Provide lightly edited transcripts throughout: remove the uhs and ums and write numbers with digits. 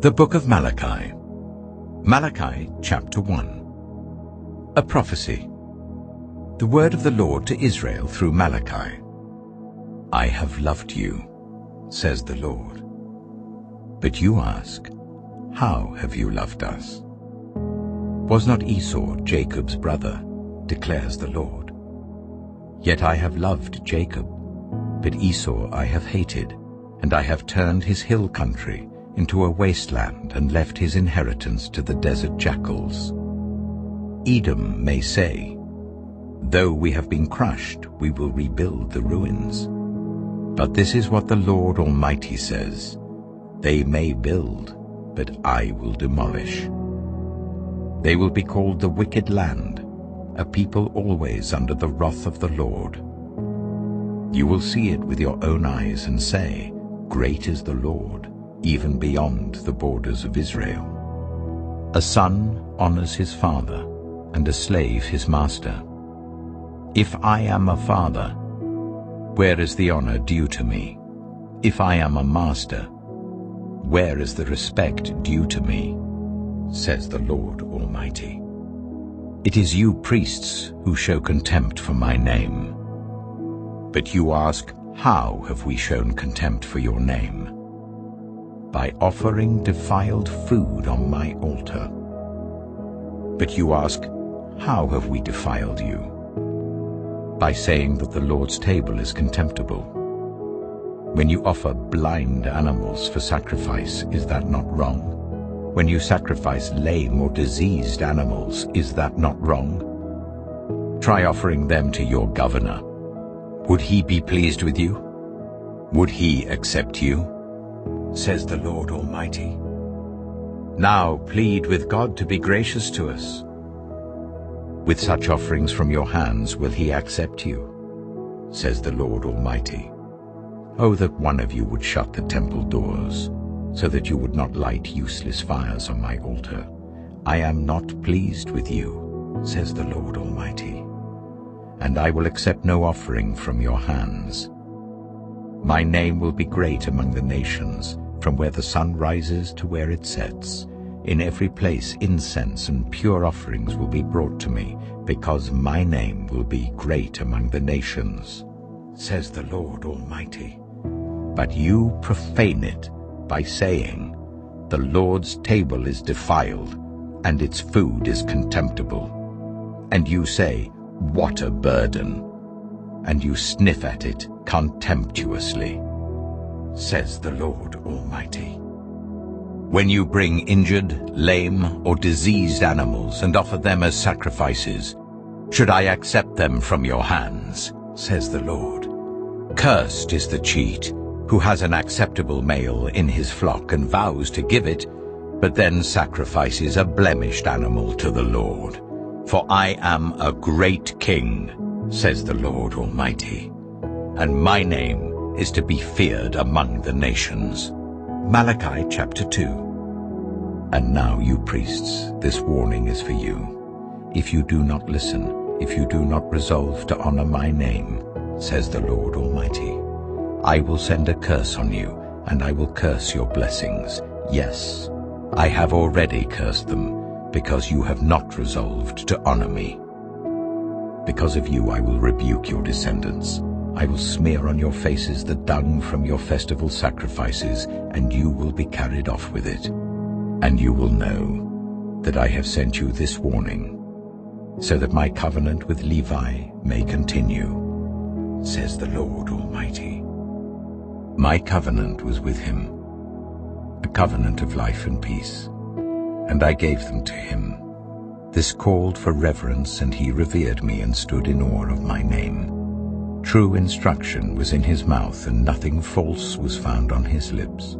The Book of Malachi. Malachi chapter 1. A prophecy. The word of the Lord to Israel through Malachi. I have loved you, says the Lord. But you ask, how have you loved us? Was not Esau Jacob's brother, declares the Lord. Yet I have loved Jacob, but Esau I have hated, and I have turned his hill country into a wasteland and left his inheritance to the desert jackals. Edom may say, though we have been crushed, we will rebuild the ruins. But this is what the Lord Almighty says, they may build, but I will demolish. They will be called the wicked land, a people always under the wrath of the Lord. You will see it with your own eyes and say, great is the Lord, even beyond the borders of Israel. A son honors his father, and a slave his master. If I am a father, where is the honor due to me? If I am a master, where is the respect due to me? Says the Lord Almighty. It is you priests who show contempt for my name. But you ask, how have we shown contempt for your name? By offering defiled food on my altar. But you ask, how have we defiled you? By saying that the Lord's table is contemptible. When you offer blind animals for sacrifice, is that not wrong? When you sacrifice lame or diseased animals, is that not wrong? Try offering them to your governor. Would he be pleased with you? Would he accept you? Says the Lord Almighty. Now plead with God to be gracious to us. With such offerings from your hands will he accept you, says the Lord Almighty. Oh, that one of you would shut the temple doors, so that you would not light useless fires on my altar. I am not pleased with you, says the Lord Almighty, and I will accept no offering from your hands. My name will be great among the nations, from where the sun rises to where it sets. In every place incense and pure offerings will be brought to me, because my name will be great among the nations, says the Lord Almighty. But you profane it by saying, the Lord's table is defiled, and its food is contemptible. And you say, what a burden! And you sniff at it contemptuously, says the Lord Almighty. When you bring injured, lame, or diseased animals and offer them as sacrifices, should I accept them from your hands, says the Lord? Cursed is the cheat, who has an acceptable male in his flock and vows to give it, but then sacrifices a blemished animal to the Lord. For I am a great king, says the Lord Almighty, and my name is to be feared among the nations. Malachi chapter 2. And now, you priests, this warning is for you. If you do not listen, if you do not resolve to honor my name, says the Lord Almighty, I will send a curse on you, and I will curse your blessings. Yes, I have already cursed them, because you have not resolved to honor me. Because of you I will rebuke your descendants. I will smear on your faces the dung from your festival sacrifices, and you will be carried off with it. And you will know that I have sent you this warning, so that my covenant with Levi may continue, says the Lord Almighty. My covenant was with him, a covenant of life and peace, and I gave them to him. This called for reverence, and he revered me and stood in awe of my name. True instruction was in his mouth, and nothing false was found on his lips.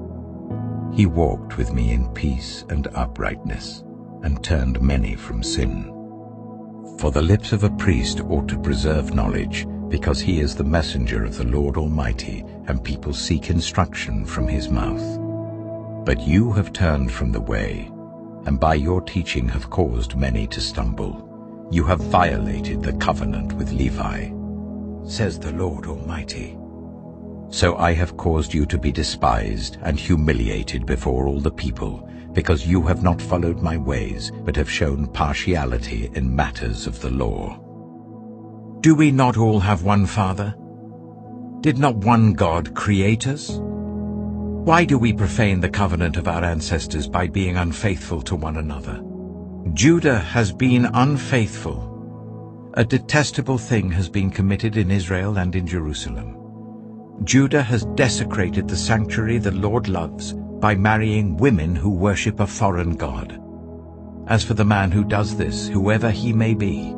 He walked with me in peace and uprightness, and turned many from sin. For the lips of a priest ought to preserve knowledge, because he is the messenger of the Lord Almighty, and people seek instruction from his mouth. But you have turned from the way, and by your teaching have caused many to stumble. You have violated the covenant with Levi, says the Lord Almighty. So I have caused you to be despised and humiliated before all the people, because you have not followed my ways, but have shown partiality in matters of the law. Do we not all have one Father? Did not one God create us? Why do we profane the covenant of our ancestors by being unfaithful to one another? Judah has been unfaithful. A detestable thing has been committed in Israel and in Jerusalem. Judah has desecrated the sanctuary the Lord loves by marrying women who worship a foreign god. As for the man who does this, whoever he may be,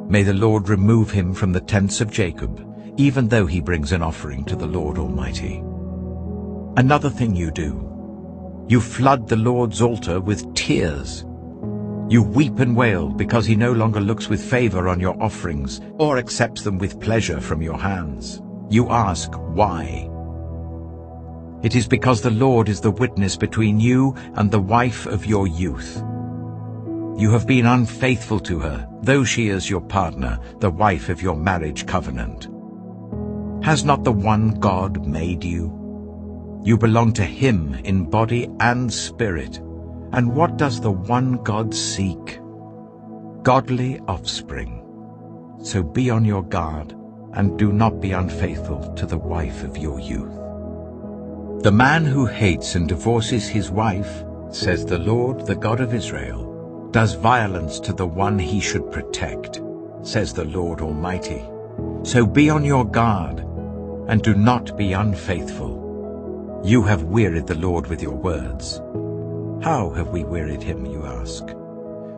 may the Lord remove him from the tents of Jacob, even though he brings an offering to the Lord Almighty. Another thing you do, you flood the Lord's altar with tears. You weep and wail because he no longer looks with favor on your offerings or accepts them with pleasure from your hands. You ask, why? It is because the Lord is the witness between you and the wife of your youth. You have been unfaithful to her, though she is your partner, the wife of your marriage covenant. Has not the one God made you? You belong to him in body and spirit. And what does the one God seek? Godly offspring. So be on your guard, and do not be unfaithful to the wife of your youth. The man who hates and divorces his wife, says the Lord, the God of Israel, does violence to the one he should protect, says the Lord Almighty. So be on your guard, and do not be unfaithful. You have wearied the Lord with your words. How have we wearied him, you ask?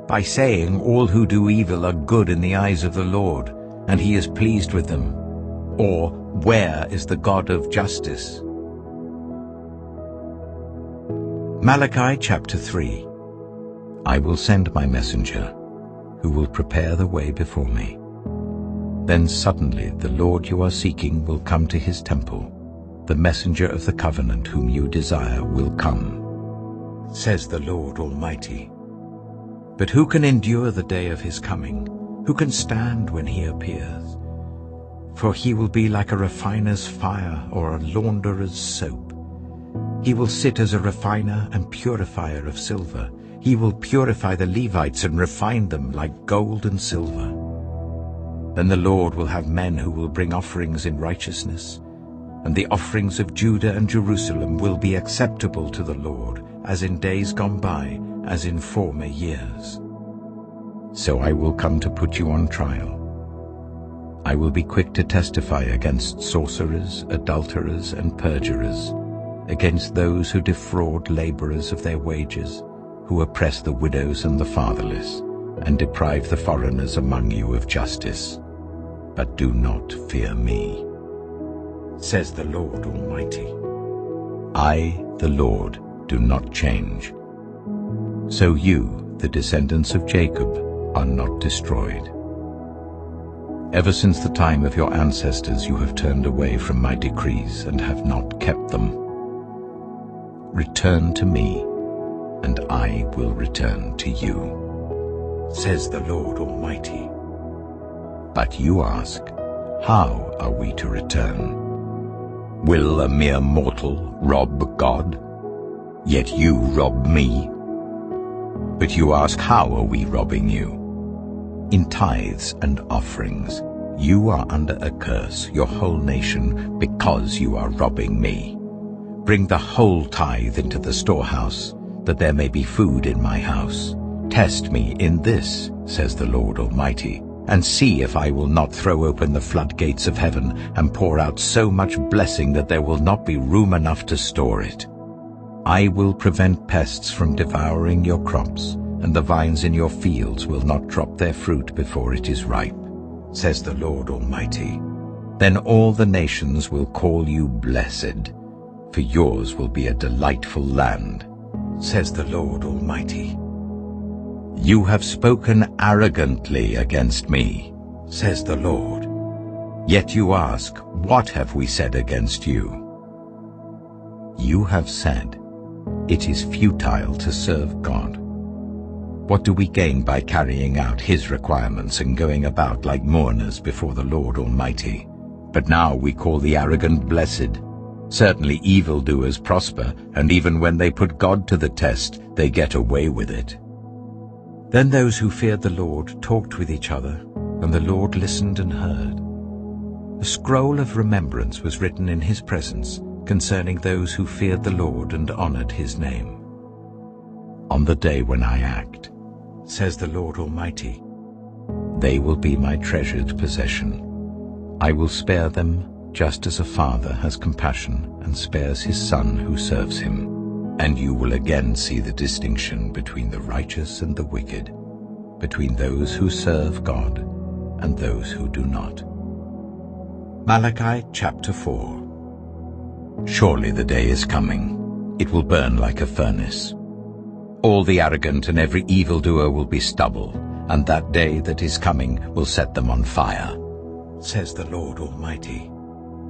By saying all who do evil are good in the eyes of the Lord, and he is pleased with them. Or, where is the God of justice? Malachi chapter 3. I will send my messenger, who will prepare the way before me. Then suddenly the Lord you are seeking will come to his temple. The messenger of the covenant whom you desire will come, says the Lord Almighty. But who can endure the day of his coming? Who can stand when he appears? For he will be like a refiner's fire or a launderer's soap. He will sit as a refiner and purifier of silver. He will purify the Levites and refine them like gold and silver. Then the Lord will have men who will bring offerings in righteousness, and the offerings of Judah and Jerusalem will be acceptable to the Lord, as in days gone by, as in former years. So I will come to put you on trial. I will be quick to testify against sorcerers, adulterers, and perjurers, against those who defraud laborers of their wages, who oppress the widows and the fatherless, and deprive the foreigners among you of justice. But do not fear me, says the Lord Almighty. I, the Lord, do not change. So you, the descendants of Jacob, are not destroyed. Ever since the time of your ancestors you have turned away from my decrees and have not kept them. Return to me, and I will return to you, says the Lord Almighty. But you ask, how are we to return? Will a mere mortal rob God? Yet you rob me. But you ask, how are we robbing you? In tithes and offerings. You are under a curse, your whole nation, because you are robbing me. Bring the whole tithe into the storehouse, that there may be food in my house. Test me in this, says the Lord Almighty, and see if I will not throw open the floodgates of heaven and pour out so much blessing that there will not be room enough to store it. I will prevent pests from devouring your crops, and the vines in your fields will not drop their fruit before it is ripe, says the Lord Almighty. Then all the nations will call you blessed, for yours will be a delightful land, says the Lord Almighty. You have spoken arrogantly against me, says the Lord. Yet you ask, what have we said against you? You have said, it is futile to serve God. What do we gain by carrying out his requirements and going about like mourners before the Lord Almighty? But now we call the arrogant blessed. Certainly evildoers prosper, and even when they put God to the test, they get away with it. Then those who feared the Lord talked with each other, and the Lord listened and heard. A scroll of remembrance was written in his presence concerning those who feared the Lord and honored his name. On the day when I act, says the Lord Almighty, they will be my treasured possession. I will spare them just as a father has compassion and spares his son who serves him. And you will again see the distinction between the righteous and the wicked, between those who serve God and those who do not. Malachi chapter 4. Surely the day is coming. It will burn like a furnace. All the arrogant and every evildoer will be stubble, and that day that is coming will set them on fire, says the Lord Almighty.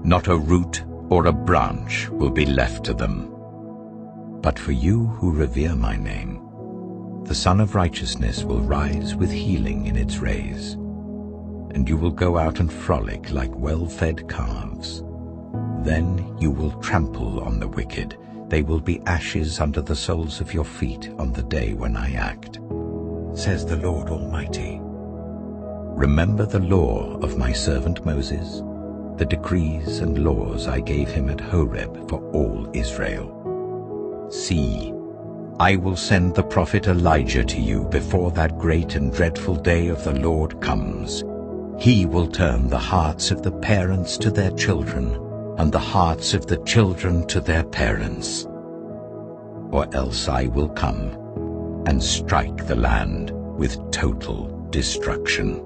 Not a root or a branch will be left to them. But for you who revere my name, the Son of Righteousness will rise with healing in its rays, and you will go out and frolic like well-fed calves. Then you will trample on the wicked. They will be ashes under the soles of your feet on the day when I act, says the Lord Almighty. Remember the law of my servant Moses, the decrees and laws I gave him at Horeb for all Israel. See, I will send the prophet Elijah to you before that great and dreadful day of the Lord comes. He will turn the hearts of the parents to their children, and the hearts of the children to their parents. Or else I will come and strike the land with total destruction.